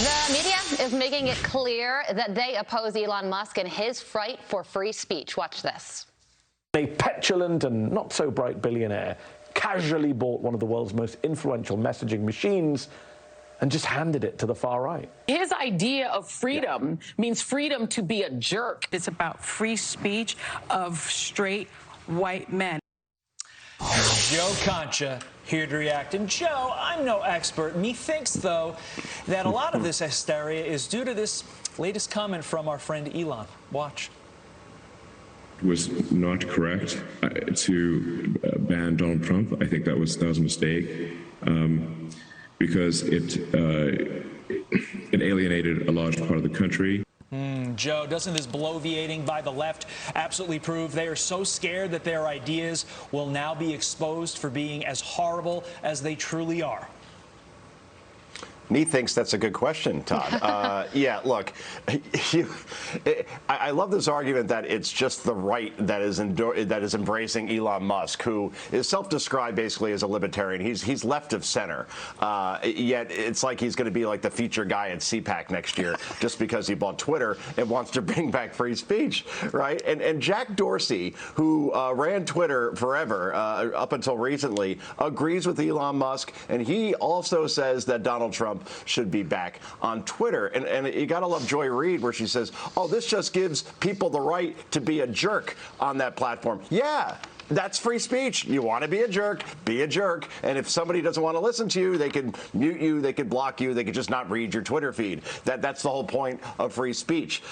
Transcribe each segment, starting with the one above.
The media is making it clear that they oppose Elon Musk in his fight for free speech. Watch this. A petulant and not so bright billionaire casually bought one of the world's most influential messaging machines and just handed it to the far right. His idea of freedom means freedom to be a jerk. It's about free speech of straight white men. Joe Concha here to react. And Joe, I'm no expert. Methinks, though, that a lot of this hysteria is due to this latest comment from our friend Elon. Watch. Was not correct to ban Donald Trump. I think that was a mistake because it alienated a large part of the country. Joe, doesn't this bloviating by the left absolutely prove they are so scared that their ideas will now be exposed for being as horrible as they truly are? Methinks that's a good question, Todd. Yeah, look, I love this argument that it's just the right that is embracing Elon Musk, who is self-described basically as a libertarian. He's left of center, yet it's like he's going to be like the feature guy at CPAC next year just because he bought Twitter and wants to bring back free speech, right? And Jack Dorsey, who ran Twitter forever up until recently, agrees with Elon Musk, and he also says that Donald Trump should be back on Twitter. And you got to love Joy Reid, where she says, oh, this just gives people the right to be a jerk on that platform. Yeah. That's free speech. You want to be a jerk, be a jerk. And if somebody doesn't want to listen to you, they can mute you, they can block you, they can just not read your Twitter feed. That's the whole point of free speech.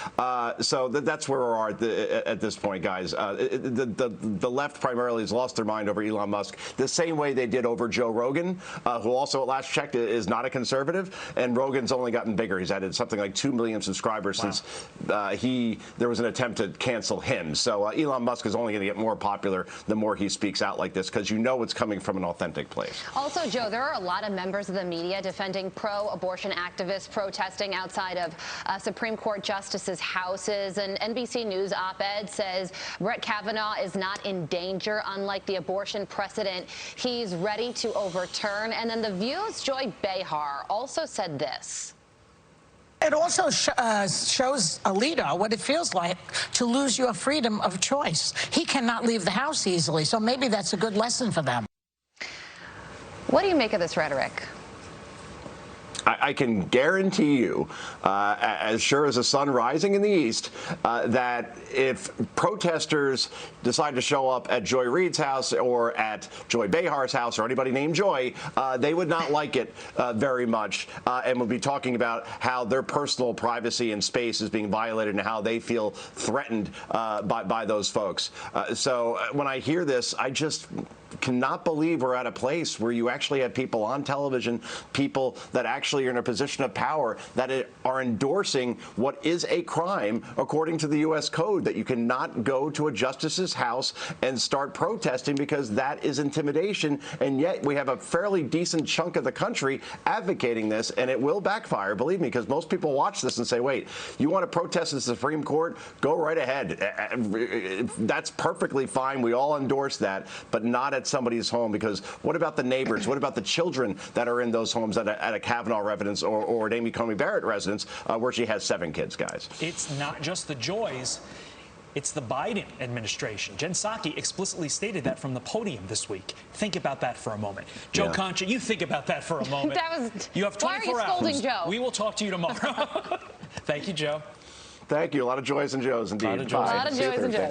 So that's where we are at this point, guys. The left primarily has lost their mind over Elon Musk the same way they did over Joe Rogan, who also at last checked is not a conservative. And Rogan's only gotten bigger. He's added something like 2 million subscribers since there was an attempt to cancel him. So Elon Musk is only going to get more popular the more he speaks out like this, because you know it's coming from an authentic place. Also, Joe, there are a lot of members of the media defending pro-abortion activists protesting outside of Supreme Court justices' houses. An NBC News op-ed says Brett Kavanaugh is not in danger, unlike the abortion precedent he's ready to overturn. And then The View's Joy Behar also said this. It also shows a leader what it feels like to lose your freedom of choice. He cannot leave the house easily, so maybe that's a good lesson for them. What do you make of this rhetoric? I can guarantee you, as sure as the sun rising in the east, that if protesters decide to show up at Joy Reid's house or at Joy Behar's house or anybody named Joy, they would not like it very much and would be talking about how their personal privacy and space is being violated and how they feel threatened by those folks. So when I hear this, I just cannot believe we're at a place where you actually have people on television, people that actually are in a position of power that are endorsing what is a crime according to the U.S. Code, that you cannot go to a justice's house and start protesting because that is intimidation. And yet we have a fairly decent chunk of the country advocating this, and it will backfire, believe me, because most people watch this and say, wait, you want to protest the Supreme Court? Go right ahead. That's perfectly fine. We all endorse that, but not at somebody's home, because what about the neighbors? What about the children that are in those homes at a Kavanaugh residence or an Amy Coney Barrett residence where she has 7 kids, guys? It's not just the Joys. It's the Biden administration. Jen Psaki explicitly stated that from the podium this week. Think about that for a moment. Joe Concha, you think about that for a moment. You have 24 Why are you scolding hours. Joe? We will talk to you tomorrow. Thank you, Joe. Thank you. A lot of joys and Joes, indeed. A lot of joys. A lot of joys and joes.